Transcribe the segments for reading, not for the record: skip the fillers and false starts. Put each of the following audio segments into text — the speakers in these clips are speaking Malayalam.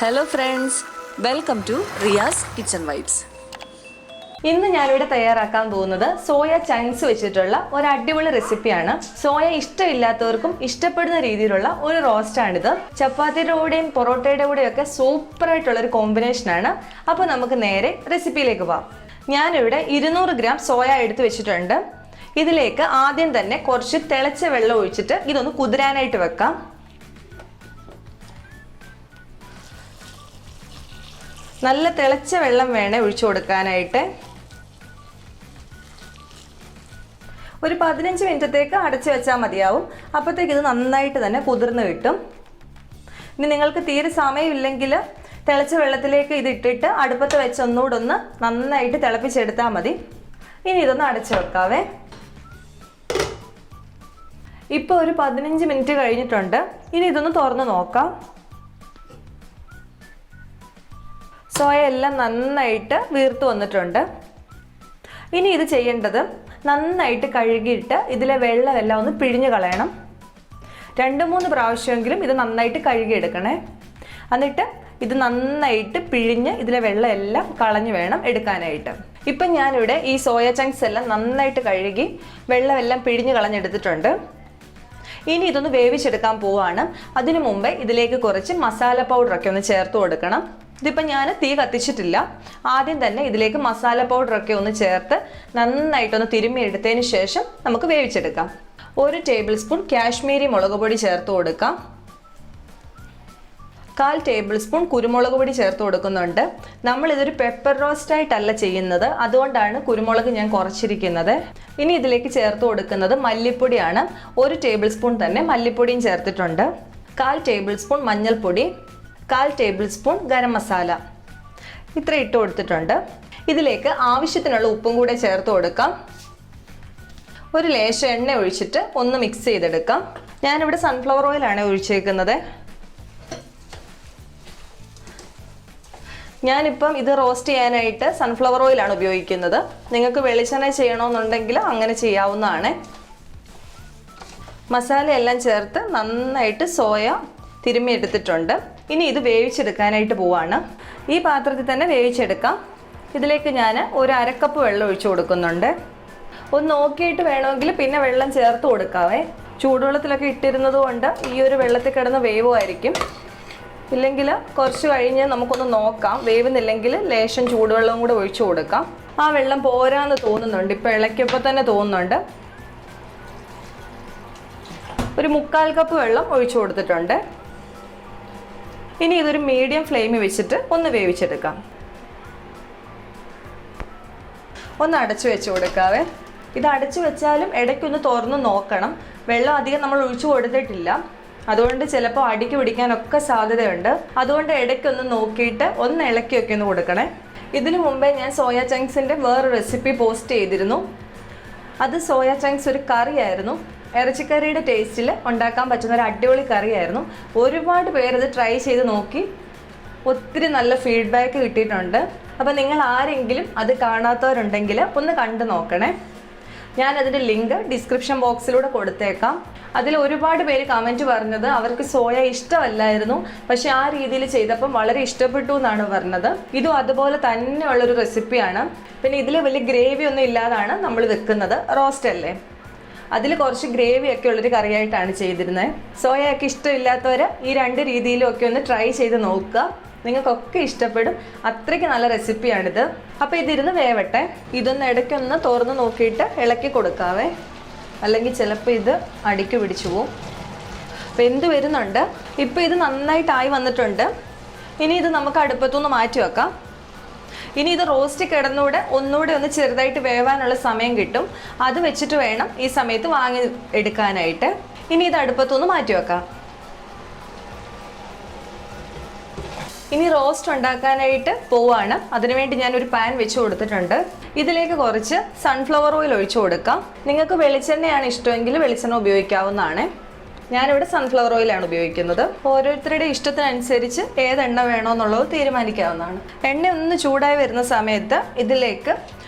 Hello friends, welcome to Riyas kitchen vibes. ഇന്ന് ഞാനിവിടെ തയ്യാറാക്കാൻ പോകുന്നത് സോയ ചങ്ക്സ് വെച്ചിട്ടുള്ള ഒരു അടിപൊളി റെസിപ്പിയാണ്. സോയ ഇഷ്ടമില്ലാത്തവർക്കും ഇഷ്ടപ്പെടുന്ന രീതിയിലുള്ള ഒരു റോസ്റ്റാണിത്. ചപ്പാത്തിയുടെ കൂടെയും പൊറോട്ടയുടെ കൂടെയും ഒക്കെ സൂപ്പറായിട്ടുള്ളൊരു കോമ്പിനേഷനാണ്. അപ്പോൾ നമുക്ക് നേരെ റെസിപ്പിയിലേക്ക് പോകാം. ഞാനിവിടെ 200 ഗ്രാം സോയ എടുത്ത് വെച്ചിട്ടുണ്ട്. ഇതിലേക്ക് ആദ്യം തന്നെ കുറച്ച് തിളച്ച വെള്ളം ഒഴിച്ചിട്ട് ഇതൊന്ന് കുതിരാനായിട്ട് വെക്കാം. നല്ല തിളച്ച വെള്ളം വേണേ ഒഴിച്ചു കൊടുക്കാനായിട്ട്. ഒരു 15 മിനിറ്റത്തേക്ക് അടച്ചു വെച്ചാൽ മതിയാവും. അപ്പോഴത്തേക്ക് ഇത് നന്നായിട്ട് തന്നെ കുതിർന്ന് കിട്ടും. ഇനി നിങ്ങൾക്ക് തീരെ സമയമില്ലെങ്കിൽ തിളച്ച വെള്ളത്തിലേക്ക് ഇത് ഇട്ടിട്ട് അടുപ്പത്ത് വെച്ച് ഒന്നുകൂടെ ഒന്ന് നന്നായിട്ട് തിളപ്പിച്ചെടുത്താൽ മതി. ഇനി ഇതൊന്ന് അടച്ചു വെക്കാവേ. ഇപ്പോൾ ഒരു 15 മിനിറ്റ് കഴിഞ്ഞിട്ടുണ്ട്. ഇനി ഇതൊന്ന് തുറന്ന് നോക്കാം. സോയ എല്ലാം നന്നായിട്ട് വീർത്ത് വന്നിട്ടുണ്ട്. ഇനി ഇത് ചെയ്യേണ്ടത് നന്നായിട്ട് കഴുകിയിട്ട് ഇതിലെ വെള്ളമെല്ലാം ഒന്ന് പിഴിഞ്ഞ് കളയണം. 2-3 പ്രാവശ്യമെങ്കിലും ഇത് നന്നായിട്ട് കഴുകിയെടുക്കണേ. എന്നിട്ട് ഇത് നന്നായിട്ട് പിഴിഞ്ഞ് ഇതിലെ വെള്ളം എല്ലാം കളഞ്ഞ് വേണം എടുക്കാനായിട്ട്. ഇപ്പം ഞാനിവിടെ ഈ സോയ ചങ്ക്സ് എല്ലാം നന്നായിട്ട് കഴുകി വെള്ളമെല്ലാം പിഴിഞ്ഞ് കളഞ്ഞെടുത്തിട്ടുണ്ട്. ഇനി ഇതൊന്ന് വേവിച്ചെടുക്കാൻ പോവാണ്. അതിനു മുമ്പേ ഇതിലേക്ക് കുറച്ച് മസാല പൗഡറൊക്കെ ഒന്ന് ചേർത്ത് കൊടുക്കണം. ഇതിപ്പോൾ ഞാൻ തീ കത്തിച്ചിട്ടില്ല. ആദ്യം തന്നെ ഇതിലേക്ക് മസാല പൗഡറൊക്കെ ഒന്ന് ചേർത്ത് നന്നായിട്ടൊന്ന് തിരുമ്മി എടുത്തതിന് ശേഷം നമുക്ക് വേവിച്ചെടുക്കാം. 1 ടേബിൾ സ്പൂൺ കാശ്മീരി മുളക് പൊടി ചേർത്ത് കൊടുക്കാം. 1/4 ടേബിൾ സ്പൂൺ കുരുമുളക് പൊടി ചേർത്ത് കൊടുക്കുന്നുണ്ട്. നമ്മളിതൊരു പെപ്പർ റോസ്റ്റായിട്ടല്ല ചെയ്യുന്നത്, അതുകൊണ്ടാണ് കുരുമുളക് ഞാൻ കുറച്ചിരിക്കുന്നത്. ഇനി ഇതിലേക്ക് ചേർത്ത് കൊടുക്കുന്നത് മല്ലിപ്പൊടിയാണ്. 1 ടേബിൾ സ്പൂൺ തന്നെ മല്ലിപ്പൊടിയും ചേർത്തിട്ടുണ്ട്. 1/4 ടേബിൾ സ്പൂൺ മഞ്ഞൾപ്പൊടി, 1/4 ടേബിൾ സ്പൂൺ ഗരം മസാല, ഇത്ര ഇട്ട് കൊടുത്തിട്ടുണ്ട്. ഇതിലേക്ക് ആവശ്യത്തിനുള്ള ഉപ്പും കൂടെ ചേർത്ത് കൊടുക്കാം. ഒരു ലേശം എണ്ണ ഒഴിച്ചിട്ട് ഒന്ന് മിക്സ് ചെയ്തെടുക്കാം. ഞാനിവിടെ സൺഫ്ലവർ ഓയിലാണ് ഒഴിച്ചേക്കുന്നത്. ഞാനിപ്പം ഇത് റോസ്റ്റ് ചെയ്യാനായിട്ട് സൺഫ്ലവർ ഓയിലാണ് ഉപയോഗിക്കുന്നത്. നിങ്ങൾക്ക് വെളിച്ചെണ്ണ ചെയ്യണമെന്നുണ്ടെങ്കിൽ അങ്ങനെ ചെയ്യാവുന്നതാണ്. മസാല എല്ലാം ചേർത്ത് നന്നായിട്ട് സോയ തിരുമ്മി എടുത്തിട്ടുണ്ട്. ഇനി ഇത് വേവിച്ചെടുക്കാനായിട്ട് പോവാണ്. ഈ പാത്രത്തിൽ തന്നെ വേവിച്ചെടുക്കാം. ഇതിലേക്ക് ഞാൻ ഒരു 1/2 കപ്പ് വെള്ളം ഒഴിച്ചു കൊടുക്കുന്നുണ്ട്. ഒന്ന് നോക്കിയിട്ട് വേണമെങ്കിൽ പിന്നെ വെള്ളം ചേർത്ത് കൊടുക്കാവേ. ചൂടുവെള്ളത്തിലൊക്കെ ഇട്ടിരുന്നത് കൊണ്ട് ഈ ഒരു വെള്ളത്തിൽ കിടന്ന് വേവുമായിരിക്കും. ഇല്ലെങ്കിൽ കുറച്ച് കഴിഞ്ഞ് നമുക്കൊന്ന് നോക്കാം. വേവുന്നില്ലെങ്കിൽ ലേശം ചൂടുവെള്ളവും കൂടെ ഒഴിച്ചു കൊടുക്കാം. ആ വെള്ളം പോരാന്ന് തോന്നുന്നുണ്ട്. ഇപ്പോൾ ഇളക്കിയപ്പോൾ തന്നെ തോന്നുന്നുണ്ട്. ഒരു 1/4 കപ്പ് വെള്ളം ഒഴിച്ചു കൊടുത്തിട്ടുണ്ട്. ഇനി ഇതൊരു മീഡിയം ഫ്ലെയിമിൽ വെച്ചിട്ട് ഒന്ന് വേവിച്ചെടുക്കാം. ഒന്ന് അടച്ചു വെച്ച് കൊടുക്കാവേ. ഇത് അടച്ചു വെച്ചാലും ഇടയ്ക്കൊന്ന് തുറന്ന് നോക്കണം. വെള്ളം അധികം നമ്മൾ ഒഴിച്ചു കൊടുത്തിട്ടില്ല, അതുകൊണ്ട് ചിലപ്പോൾ അടിക്ക് പിടിക്കാനൊക്കെ സാധ്യതയുണ്ട്. അതുകൊണ്ട് ഇടയ്ക്കൊന്ന് നോക്കിയിട്ട് ഒന്ന് ഇളക്കിയൊക്കെ ഒന്ന് കൊടുക്കണേ. ഇതിനു മുമ്പേ ഞാൻ സോയ ചങ്ക്സിൻ്റെ വേറെ റെസിപ്പി പോസ്റ്റ് ചെയ്തിരുന്നു. അത് സോയ ചങ്ക്സ് ഒരു കറിയായിരുന്നു. ഇറച്ചിക്കറിയുടെ ടേസ്റ്റിൽ ഉണ്ടാക്കാൻ പറ്റുന്ന ഒരു അടിപൊളി കറിയായിരുന്നു. ഒരുപാട് പേരത് ട്രൈ ചെയ്ത് നോക്കി ഒത്തിരി നല്ല ഫീഡ്ബാക്ക് കിട്ടിയിട്ടുണ്ട്. അപ്പോൾ നിങ്ങൾ ആരെങ്കിലും അത് കാണാത്തവരുണ്ടെങ്കിൽ ഒന്ന് കണ്ടു നോക്കണേ. ഞാനതിൻ്റെ ലിങ്ക് ഡിസ്ക്രിപ്ഷൻ ബോക്സിലൂടെ കൊടുത്തേക്കാം. അതിൽ ഒരുപാട് പേര് കമൻറ്റ് പറഞ്ഞത് അവർക്ക് സോയ ഇഷ്ടമല്ലായിരുന്നു, പക്ഷെ ആ രീതിയിൽ ചെയ്തപ്പം വളരെ ഇഷ്ടപ്പെട്ടു എന്നാണ് പറഞ്ഞത്. ഇതും അതുപോലെ തന്നെയുള്ളൊരു റെസിപ്പിയാണ്. പിന്നെ ഇതിൽ വലിയ ഗ്രേവി ഒന്നും ഇല്ലാതാണ് നമ്മൾ വെക്കുന്നത്. റോസ്റ്റ് അല്ലേ, അതിൽ കുറച്ച് ഗ്രേവിയൊക്കെ ഉള്ളൊരു കറിയായിട്ടാണ് ചെയ്തിരുന്നത്. സോയയൊക്കെ ഇഷ്ടമില്ലാത്തവർ ഈ 2 രീതിയിലും ഒക്കെ ഒന്ന് ട്രൈ ചെയ്ത് നോക്കുക. നിങ്ങൾക്കൊക്കെ ഇഷ്ടപ്പെടും. അത്രയ്ക്ക് നല്ല റെസിപ്പിയാണിത്. അപ്പോൾ ഇതിരുന്ന് വേവട്ടെ. ഇതൊന്ന് ഇടയ്ക്കൊന്ന് തുറന്ന് നോക്കിയിട്ട് ഇളക്കി കൊടുക്കാവേ, അല്ലെങ്കിൽ ചിലപ്പോൾ ഇത് അടിക്ക് പിടിച്ചു പോവും. വെന്ത് വരുന്നുണ്ട്. ഇപ്പോൾ ഇത് നന്നായിട്ടായി വന്നിട്ടുണ്ട്. ഇനി ഇത് നമുക്ക് അടുപ്പത്തുനിന്ന് മാറ്റി വെക്കാം. ഇനി ഇത് റോസ്റ്റ് കിടന്നൂടെ ഒന്നുകൂടെ ഒന്ന് ചെറുതായിട്ട് വേവാനുള്ള സമയം കിട്ടും. അത് വെച്ചിട്ട് വേണം ഈ സമയത്ത് വാങ്ങി എടുക്കാനായിട്ട്. ഇനി ഇത് അടുപ്പത്തുനിന്ന് മാറ്റി വെക്കാം. ഇനി റോസ്റ്റ് ഉണ്ടാക്കാനായിട്ട് പോവാണ്. അതിനുവേണ്ടി ഞാനൊരു പാൻ വെച്ച് കൊടുത്തിട്ടുണ്ട്. ഇതിലേക്ക് കുറച്ച് സൺഫ്ലവർ ഓയിൽ ഒഴിച്ചു കൊടുക്കാം. നിങ്ങൾക്ക് വെളിച്ചെണ്ണയാണ് ഇഷ്ടമെങ്കിൽ വെളിച്ചെണ്ണ ഉപയോഗിക്കാവുന്നതാണ്. ഞാനിവിടെ സൺഫ്ലവർ ഓയിലാണ് ഉപയോഗിക്കുന്നത്. ഓരോരുത്തരുടെ ഇഷ്ടത്തിനനുസരിച്ച് ഏതെണ്ണ വേണമെന്നുള്ളത് തീരുമാനിക്കാവുന്നതാണ്. എണ്ണ ഒന്ന് ചൂടായി വരുന്ന സമയത്ത് ഇതിലേക്ക്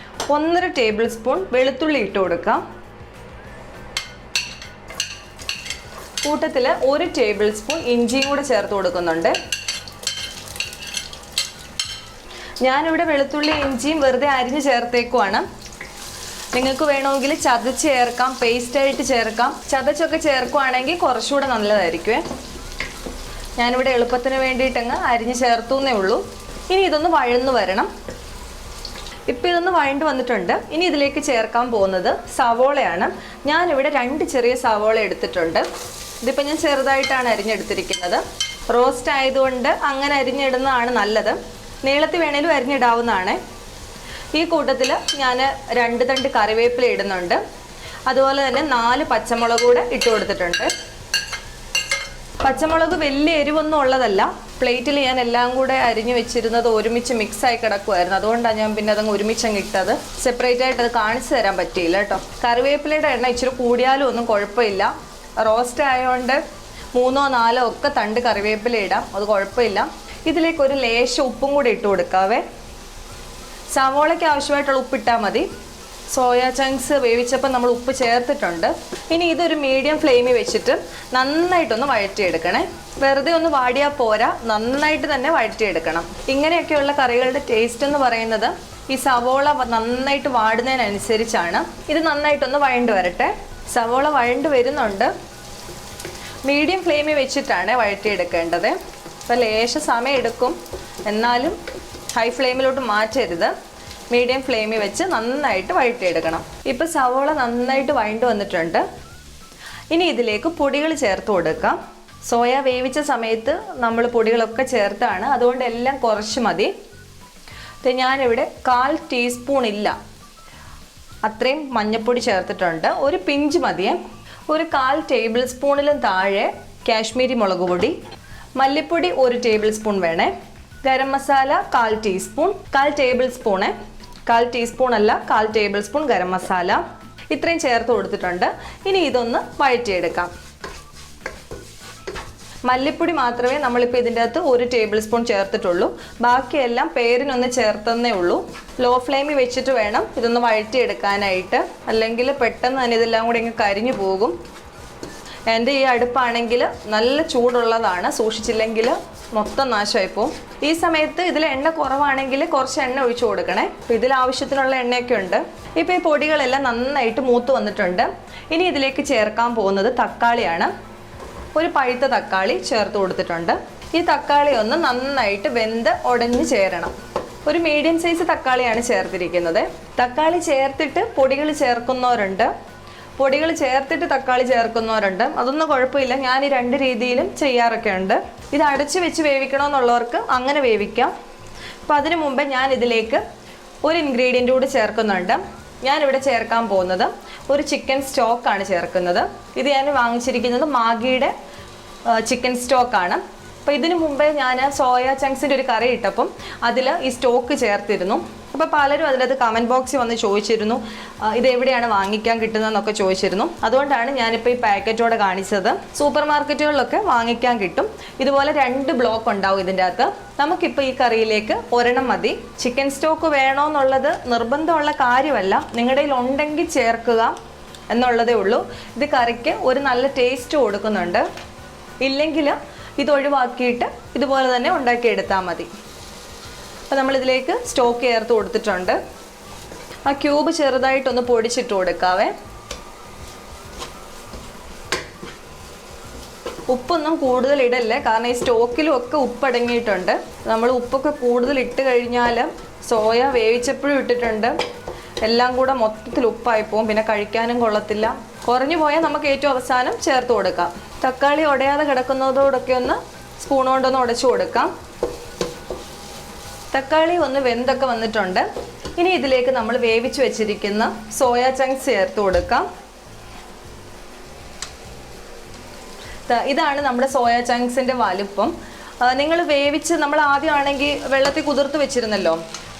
1.5 ടേബിൾ സ്പൂൺ വെളുത്തുള്ളി ഇട്ട് കൊടുക്കാം. കൂട്ടത്തിൽ 1 ടേബിൾ സ്പൂൺ ഇഞ്ചിയും കൂടെ ചേർത്ത് കൊടുക്കുന്നുണ്ട്. ഞാനിവിടെ വെളുത്തുള്ളി ഇഞ്ചിയും വെറുതെ അരിഞ്ഞ് ചേർത്തേക്കുവാണ്. നിങ്ങൾക്ക് വേണമെങ്കിൽ ചതച്ച് ചേർക്കാം, പേസ്റ്റായിട്ട് ചേർക്കാം. ചതച്ചൊക്കെ ചേർക്കുവാണെങ്കിൽ കുറച്ചുകൂടെ നല്ലതായിരിക്കുമേ. ഞാനിവിടെ എളുപ്പത്തിന് വേണ്ടിയിട്ടങ്ങ് അരിഞ്ഞ് ചേർത്തുന്നേ ഉള്ളൂ. ഇനി ഇതൊന്ന് വഴന്നു വരണം. ഇപ്പം ഇതൊന്ന് വഴണ്ട് വന്നിട്ടുണ്ട്. ഇനി ഇതിലേക്ക് ചേർക്കാൻ പോകുന്നത് സവോളയാണ്. ഞാനിവിടെ 2 ചെറിയ സവോള എടുത്തിട്ടുണ്ട്. ഇതിപ്പോൾ ഞാൻ ചെറുതായിട്ടാണ് അരിഞ്ഞെടുത്തിരിക്കുന്നത്. റോസ്റ്റ് ആയതുകൊണ്ട് അങ്ങനെ അരിഞ്ഞിടുന്നതാണ് നല്ലത്. നീളത്തിൽ വേണേലും അരിഞ്ഞിടാവുന്നതാണ്. ഈ കൂട്ടത്തിൽ ഞാൻ 2 തണ്ട് കറിവേപ്പില ഇടുന്നുണ്ട്. അതുപോലെ തന്നെ 4 പച്ചമുളക് കൂടെ ഇട്ട് കൊടുത്തിട്ടുണ്ട്. പച്ചമുളക് വലിയ എരിവൊന്നും ഉള്ളതല്ല. പ്ലേറ്റിൽ ഞാൻ എല്ലാം കൂടെ അരിഞ്ഞു വെച്ചിരുന്നത് ഒരുമിച്ച് മിക്സായി കിടക്കുമായിരുന്നു. അതുകൊണ്ടാണ് ഞാൻ പിന്നെ അതങ്ങ് ഒരുമിച്ചങ്ങ് ഇട്ടത്. സെപ്പറേറ്റ് ആയിട്ട് അത് കാണിച്ചു തരാൻ പറ്റിയില്ല കേട്ടോ. കറിവേപ്പിലയുടെ എണ്ണ ഇച്ചിരി കൂടിയാലും ഒന്നും കുഴപ്പമില്ല. റോസ്റ്റ് ആയതുകൊണ്ട് 3 or 4 ഒക്കെ തണ്ട് കറിവേപ്പില ഇടാം, അത് കുഴപ്പമില്ല. ഇതിലേക്ക് ഒരു ലേശം ഉപ്പും കൂടി ഇട്ട് കൊടുക്കാവേ. സവോളയ്ക്ക് ആവശ്യമായിട്ടുള്ള ഉപ്പിട്ടാൽ മതി. സോയ ചങ്ക്സ് വേവിച്ചപ്പോൾ നമ്മൾ ഉപ്പ് ചേർത്തിട്ടുണ്ട്. ഇനി ഇതൊരു മീഡിയം ഫ്ലെയിമിൽ വെച്ചിട്ട് നന്നായിട്ടൊന്ന് വഴറ്റിയെടുക്കണേ. വെറുതെ ഒന്ന് വാടിയാൽ പോരാ, നന്നായിട്ട് തന്നെ വഴറ്റിയെടുക്കണം. ഇങ്ങനെയൊക്കെയുള്ള കറികളുടെ ടേസ്റ്റ് എന്ന് പറയുന്നത് ഈ സവോള നന്നായിട്ട് വാടുന്നതിനനുസരിച്ചാണ്. ഇത് നന്നായിട്ടൊന്ന് വഴണ്ട് വരട്ടെ. സവോള വഴണ്ട് വരുന്നുണ്ട്. മീഡിയം ഫ്ലെയിമിൽ വെച്ചിട്ടാണ് വഴറ്റിയെടുക്കേണ്ടത്. അപ്പോൾ ലേശ സമയം എടുക്കും, എന്നാലും ഹൈ ഫ്ലെയിമിലോട്ട് മാറ്റരുത്. മീഡിയം ഫ്ലെയിമിൽ വെച്ച് നന്നായിട്ട് വഴറ്റിയെടുക്കണം. ഇപ്പോൾ സവോള നന്നായിട്ട് വഴണ്ട് വന്നിട്ടുണ്ട്. ഇനി ഇതിലേക്ക് പൊടികൾ ചേർത്ത് കൊടുക്കാം. സോയ വേവിച്ച സമയത്ത് നമ്മൾ പൊടികളൊക്കെ ചേർത്താണ്, അതുകൊണ്ട് എല്ലാം കുറച്ച് മതി. ഞാനിവിടെ 1/4 ടീസ്പൂൺ ഇല്ല അത്രയും മഞ്ഞൾപ്പൊടി ചേർത്തിട്ടുണ്ട്. ഒരു പിഞ്ച് മതിയേ. ഒരു 1/4 ടേബിൾ സ്പൂണിലും താഴെ കാശ്മീരി മുളക് പൊടി. മല്ലിപ്പൊടി 1 ടേബിൾ സ്പൂൺ വേണേ. Garam masala 1/4 teaspoon. 1/4 table spoon, 1/4 teaspoon അല്ല, 1/4 ടേബിൾ സ്പൂൺ ഗരം മസാല. ഇത്രയും ചേർത്ത് കൊടുത്തിട്ടുണ്ട്. ഇനി ഇതൊന്ന് വഴറ്റിയെടുക്കാം. മല്ലിപ്പൊടി മാത്രമേ നമ്മളിപ്പോൾ ഇതിൻ്റെ അകത്ത് 1 ടേബിൾ സ്പൂൺ ചേർത്തിട്ടുള്ളൂ. ബാക്കിയെല്ലാം പേരിനൊന്ന് ചേർത്തന്നേ ഉള്ളൂ. ലോ ഫ്ലെയിമിൽ വെച്ചിട്ട് വേണം ഇതൊന്ന് വഴറ്റിയെടുക്കാനായിട്ട്, അല്ലെങ്കിൽ പെട്ടെന്ന് തന്നെ ഇതെല്ലാം കൂടി ഇങ്ങ് കരിഞ്ഞു പോകും. എൻ്റെ ഈ അടുപ്പാണെങ്കിൽ നല്ല ചൂടുള്ളതാണ്, സൂക്ഷിച്ചില്ലെങ്കിൽ മൊത്തം നാശമായി പോവും. ഈ സമയത്ത് ഇതിൽ എണ്ണ കുറവാണെങ്കിൽ കുറച്ച് എണ്ണ ഒഴിച്ചു കൊടുക്കണേ. അപ്പോൾ ഇതിൽ ആവശ്യത്തിനുള്ള എണ്ണയൊക്കെ ഉണ്ട്. ഇപ്പോൾ ഈ പൊടികളെല്ലാം നന്നായിട്ട് മൂത്ത് വന്നിട്ടുണ്ട്. ഇനി ഇതിലേക്ക് ചേർക്കാൻ പോകുന്നത് തക്കാളിയാണ്. ഒരു പഴുത്ത തക്കാളി ചേർത്ത് കൊടുത്തിട്ടുണ്ട്. ഈ തക്കാളി ഒന്ന് നന്നായിട്ട് വെന്ത് ഉടഞ്ഞ് ചേരണം. ഒരു മീഡിയം സൈസ് തക്കാളിയാണ് ചേർത്തിരിക്കുന്നത്. തക്കാളി ചേർത്തിട്ട് പൊടികൾ ചേർക്കുന്നവരുണ്ട്, പൊടികൾ ചേർത്തിട്ട് തക്കാളി ചേർക്കുന്നവരുണ്ട്. അതൊന്നും കുഴപ്പമില്ല. ഞാൻ ഈ 2 രീതിയിലും ചെയ്യാറൊക്കെ ഉണ്ട്. ഇത് അടച്ച് വെച്ച് വേവിക്കണമെന്നുള്ളവർക്ക് അങ്ങനെ വേവിക്കാം. അപ്പോൾ അതിനു മുമ്പേ ഞാൻ ഇതിലേക്ക് ഒരു ഇൻഗ്രീഡിയൻ്റ് കൂടി ചേർക്കുന്നുണ്ട്. ഞാനിവിടെ ചേർക്കാൻ പോകുന്നത് ഒരു ചിക്കൻ സ്റ്റോക്കാണ് ചേർക്കുന്നത്. ഇത് ഞാൻ വാങ്ങിച്ചിരിക്കുന്നത് മാഗിയുടെ ചിക്കൻ സ്റ്റോക്കാണ്. അപ്പോൾ ഇതിനു മുമ്പേ ഞാൻ സോയ ചങ്ക്സിൻ്റെ ഒരു കറി ഇട്ടപ്പം അതിൽ ഈ സ്റ്റോക്ക് ചേർത്തിരുന്നു. അപ്പോൾ പലരും അതിനകത്ത് കമൻറ്റ് ബോക്സിൽ വന്ന് ചോദിച്ചിരുന്നു ഇതെവിടെയാണ് വാങ്ങിക്കാൻ കിട്ടുന്നതെന്നൊക്കെ ചോദിച്ചിരുന്നു. അതുകൊണ്ടാണ് ഞാനിപ്പോൾ ഈ പാക്കറ്റോടെ കാണിച്ചത്. സൂപ്പർ മാർക്കറ്റുകളിലൊക്കെ വാങ്ങിക്കാൻ കിട്ടും. ഇതുപോലെ 2 ബ്ലോക്ക് ഉണ്ടാവും ഇതിൻ്റെ അകത്ത്. നമുക്കിപ്പോൾ ഈ കറിയിലേക്ക് 1 മതി. ചിക്കൻ സ്റ്റോക്ക് വേണമെന്നുള്ളത് നിർബന്ധമുള്ള കാര്യമല്ല, നിങ്ങളുടെ കയ്യിൽ ഉണ്ടെങ്കിൽ ചേർക്കുക എന്നുള്ളതേ ഉള്ളൂ. ഇത് കറിക്ക് ഒരു നല്ല ടേസ്റ്റ് കൊടുക്കുന്നുണ്ട്. ഇല്ലെങ്കിൽ ഇത് ഒഴിവാക്കിയിട്ട് ഇതുപോലെ തന്നെ ഉണ്ടാക്കിയെടുത്താൽ മതി. അപ്പോൾ നമ്മളിതിലേക്ക് സ്റ്റോക്ക് ചേർത്ത് കൊടുത്തിട്ടുണ്ട്. ആ ക്യൂബ് ചെറുതായിട്ടൊന്ന് പൊടിച്ചിട്ട് കൊടുക്കാവേ. ഉപ്പൊന്നും കൂടുതൽ ഇടല്ലേ, കാരണം ഈ സ്റ്റോക്കിലും ഒക്കെ ഉപ്പടങ്ങിയിട്ടുണ്ട്. നമ്മൾ ഉപ്പൊക്കെ കൂടുതൽ ഇട്ട് കഴിഞ്ഞാൽ സോയ വേവിച്ചപ്പോഴും ഇട്ടിട്ടുണ്ട്, എല്ലാം കൂടെ മൊത്തത്തിൽ ഉപ്പായി പോകും, പിന്നെ കഴിക്കാനും കൊള്ളത്തില്ല. കുറഞ്ഞു പോയാൽ നമുക്ക് ഏറ്റവും അവസാനം ചേർത്ത് കൊടുക്കാം. തക്കാളി ഉടയാതെ കിടക്കുന്നതോടൊക്കെ ഒന്ന് സ്പൂൺ കൊണ്ടൊന്ന് ഉടച്ചു കൊടുക്കാം. തക്കാളി ഒന്ന് വെന്തൊക്കെ വന്നിട്ടുണ്ട്. ഇനി ഇതിലേക്ക് നമ്മൾ വേവിച്ച് വെച്ചിരിക്കുന്ന സോയ ചങ്ക്സ് ചേർത്ത് കൊടുക്കാം. ഇതാണ് നമ്മുടെ സോയ ചങ്ക്സിൻ്റെ വലുപ്പം. നിങ്ങൾ വേവിച്ച് നമ്മൾ ആദ്യമാണെങ്കിൽ വെള്ളത്തിൽ കുതിർത്ത് വെച്ചിരുന്നല്ലോ,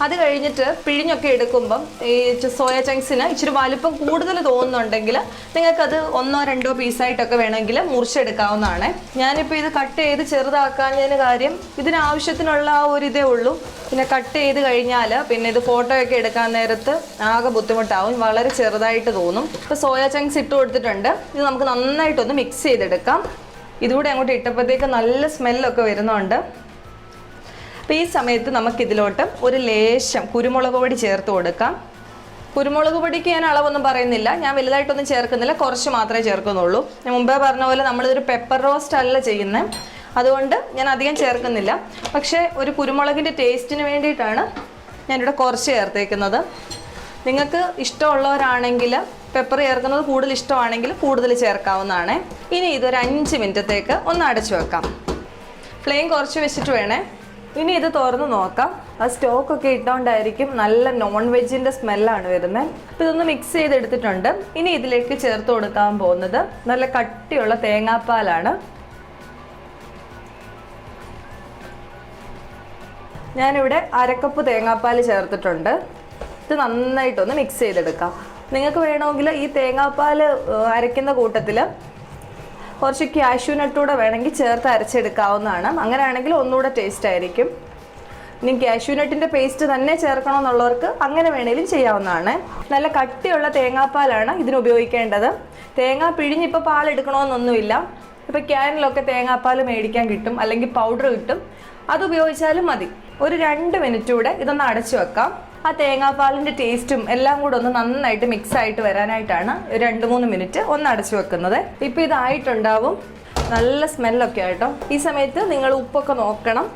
അത് കഴിഞ്ഞിട്ട് പിഴിഞ്ഞൊക്കെ എടുക്കുമ്പം ഈ സോയ ചങ്ക്സിന് ഇച്ചിരി വലുപ്പം കൂടുതൽ തോന്നുന്നുണ്ടെങ്കിൽ നിങ്ങൾക്കത് 1-2 പീസായിട്ടൊക്കെ വേണമെങ്കിൽ മുറിച്ചെടുക്കാവുന്നതാണ്. ഞാനിപ്പോൾ ഇത് കട്ട് ചെയ്ത് ചെറുതാക്കാഞ്ഞതിന് കാര്യം ഇതിനാവശ്യത്തിനുള്ള ആ ഒരു ഇതേ ഉള്ളൂ. പിന്നെ കട്ട് ചെയ്ത് കഴിഞ്ഞാൽ പിന്നെ ഇത് ഫോട്ടോയൊക്കെ എടുക്കാൻ നേരത്ത് ആകെ ബുദ്ധിമുട്ടാവും, വളരെ ചെറുതായിട്ട് തോന്നും. ഇപ്പോൾ സോയ ചങ്ക്സ് ഇട്ട് കൊടുത്തിട്ടുണ്ട്. ഇത് നമുക്ക് നന്നായിട്ടൊന്ന് മിക്സ് ചെയ്തെടുക്കാം. ഇതുകൂടെ അങ്ങോട്ട് ഇട്ടപ്പോഴത്തേക്ക് നല്ല സ്മെല്ലൊക്കെ വരുന്നുണ്ട്. അപ്പോൾ ഈ സമയത്ത് നമുക്കിതിലോട്ട് ഒരു ലേശം കുരുമുളക് പൊടി ചേർത്ത് കൊടുക്കാം. കുരുമുളക് പൊടിക്ക് ഞാൻ അളവൊന്നും പറയുന്നില്ല, ഞാൻ വലുതായിട്ടൊന്നും ചേർക്കുന്നില്ല, കുറച്ച് മാത്രമേ ചേർക്കുന്നുള്ളൂ. ഞാൻ മുമ്പേ പറഞ്ഞ പോലെ നമ്മളിതൊരു പെപ്പർ റോസ്റ്റ് അല്ല ചെയ്യുന്നത്, അതുകൊണ്ട് ഞാൻ അധികം ചേർക്കുന്നില്ല. പക്ഷേ ഒരു കുരുമുളകിൻ്റെ ടേസ്റ്റിന് വേണ്ടിയിട്ടാണ് ഞാനിവിടെ കുറച്ച് ചേർത്തേക്കുന്നത്. നിങ്ങൾക്ക് ഇഷ്ടമുള്ളവരാണെങ്കിൽ പെപ്പർ ചേർക്കുന്നത് കൂടുതൽ ഇഷ്ടമാണെങ്കിൽ കൂടുതൽ ചേർക്കാവുന്നതാണ്. ഇനി ഇതൊരു 5 മിനിറ്റത്തേക്ക് ഒന്ന് അടച്ചു വെക്കാം. ഫ്ലെയിം കുറച്ച് വെച്ചിട്ട് വേണേ. ഇനി ഇത് തുറന്ന് നോക്കാം. ആ സ്റ്റോക്കൊക്കെ ഇട്ടുകൊണ്ടായിരിക്കും നല്ല നോൺ വെജിൻ്റെ സ്മെല്ലാണ് വരുന്നത്. അപ്പോൾ ഇതൊന്ന് മിക്സ് ചെയ്തെടുത്തിട്ടുണ്ട്. ഇനി ഇതിലേക്ക് ചേർത്ത് കൊടുക്കാൻ പോകുന്നത് നല്ല കട്ടിയുള്ള തേങ്ങാപ്പാലാണ്. ഞാനിവിടെ 1/2 കപ്പ് തേങ്ങാപ്പാൽ ചേർത്തിട്ടുണ്ട്. ഇത് നന്നായിട്ടൊന്ന് മിക്സ് ചെയ്തെടുക്കാം. നിങ്ങൾക്ക് വേണമെങ്കിൽ ഈ തേങ്ങാപ്പാൽ അരയ്ക്കുന്ന കൂട്ടത്തിൽ കുറച്ച് കാഷ്യൂ നട്ടൂടെ വേണമെങ്കിൽ ചേർത്ത് അരച്ചെടുക്കാവുന്നതാണ്. അങ്ങനെയാണെങ്കിൽ ഒന്നുകൂടെ ടേസ്റ്റ് ആയിരിക്കും. ഇനി കാഷ്യൂ നട്ടിൻ്റെ പേസ്റ്റ് തന്നെ ചേർക്കണമെന്നുള്ളവർക്ക് അങ്ങനെ വേണമെങ്കിലും ചെയ്യാവുന്നതാണ്. നല്ല കട്ടിയുള്ള തേങ്ങാപ്പാലാണ് ഇതിന് ഉപയോഗിക്കേണ്ടത്. തേങ്ങ പിഴിഞ്ഞിപ്പോൾ പാലെടുക്കണമെന്നൊന്നുമില്ല. ഇപ്പോൾ ക്യാനിലൊക്കെ തേങ്ങാപ്പാൽ മേടിക്കാൻ കിട്ടും, അല്ലെങ്കിൽ പൗഡർ കിട്ടും, അത് ഉപയോഗിച്ചാലും മതി. ഒരു 2 മിനിറ്റ് കൂടെ ഇതൊന്ന് അടച്ചു വെക്കാം. ആ തേങ്ങാപ്പാലിൻ്റെ ടേസ്റ്റും എല്ലാം കൂടെ ഒന്ന് നന്നായിട്ട് മിക്സ് ആയിട്ട് വരാനായിട്ടാണ് 2-3 മിനിറ്റ് ഒന്ന് അടച്ചു വെക്കുന്നത്. ഇപ്പോൾ ഇതായിട്ടുണ്ടാവും, നല്ല സ്മെല്ലൊക്കെ ആയിട്ടോ. ഈ സമയത്ത് നിങ്ങൾ ഉപ്പൊക്കെ നോക്കണം,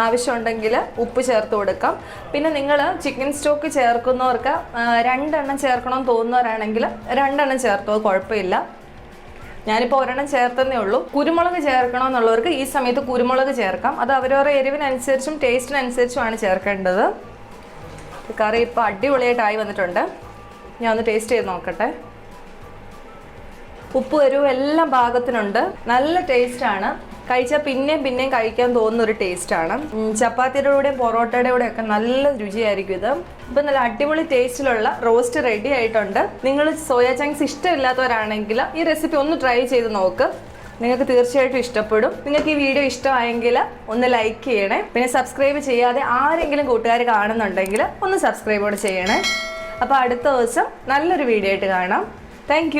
ആവശ്യമുണ്ടെങ്കിൽ ഉപ്പ് ചേർത്ത് കൊടുക്കാം. പിന്നെ നിങ്ങൾ ചിക്കൻ സ്റ്റോക്ക് ചേർക്കുന്നവർക്ക് 2 എണ്ണം ചേർക്കണമെന്ന് തോന്നുന്നവരാണെങ്കിൽ 2 എണ്ണം ചേർത്തോ, കുഴപ്പമില്ല. ഞാനിപ്പോൾ 1 എണ്ണം ചേർത്തന്നേ ഉള്ളൂ. കുരുമുളക് ചേർക്കണമെന്നുള്ളവർക്ക് ഈ സമയത്ത് കുരുമുളക് ചേർക്കാം. അത് അവരവരുടെ എരിവിനനുസരിച്ചും ടേസ്റ്റിനനുസരിച്ചുമാണ് ചേർക്കേണ്ടത്. കറി ഇപ്പോൾ അടിപൊളിയായിട്ടായി വന്നിട്ടുണ്ട്. ഞാൻ ഒന്ന് ടേസ്റ്റ് ചെയ്ത് നോക്കട്ടെ. ഉപ്പ് എരിവ് എല്ലാം പാകത്തിനുണ്ട്. നല്ല ടേസ്റ്റാണ്. കഴിച്ചാൽ പിന്നെയും കഴിക്കാൻ തോന്നുന്ന ഒരു ടേസ്റ്റാണ്. ചപ്പാത്തിയുടെ കൂടെയും പൊറോട്ടയുടെ കൂടെയും ഒക്കെ നല്ല രുചിയായിരിക്കും ഇത്. ഇപ്പം നല്ല അടിപൊളി ടേസ്റ്റിലുള്ള റോസ്റ്റ് റെഡി ആയിട്ടുണ്ട്. നിങ്ങൾ സോയ ചങ്ക്സ് ഇഷ്ടമില്ലാത്തവരാണെങ്കിൽ ഈ റെസിപ്പി ഒന്ന് ട്രൈ ചെയ്ത് നോക്ക്, നിങ്ങൾക്ക് തീർച്ചയായിട്ടും ഇഷ്ടപ്പെടും. നിങ്ങൾക്ക് ഈ വീഡിയോ ഇഷ്ടമായെങ്കിൽ ഒന്ന് ലൈക്ക് ചെയ്യണേ. പിന്നെ സബ്സ്ക്രൈബ് ചെയ്യാതെ ആരെങ്കിലും കൂട്ടുകാർ കാണുന്നുണ്ടെങ്കിൽ ഒന്ന് സബ്സ്ക്രൈബ് കൂടെ ചെയ്യണേ. അപ്പോൾ അടുത്ത ദിവസം നല്ലൊരു വീഡിയോ ആയിട്ട് കാണാം. താങ്ക്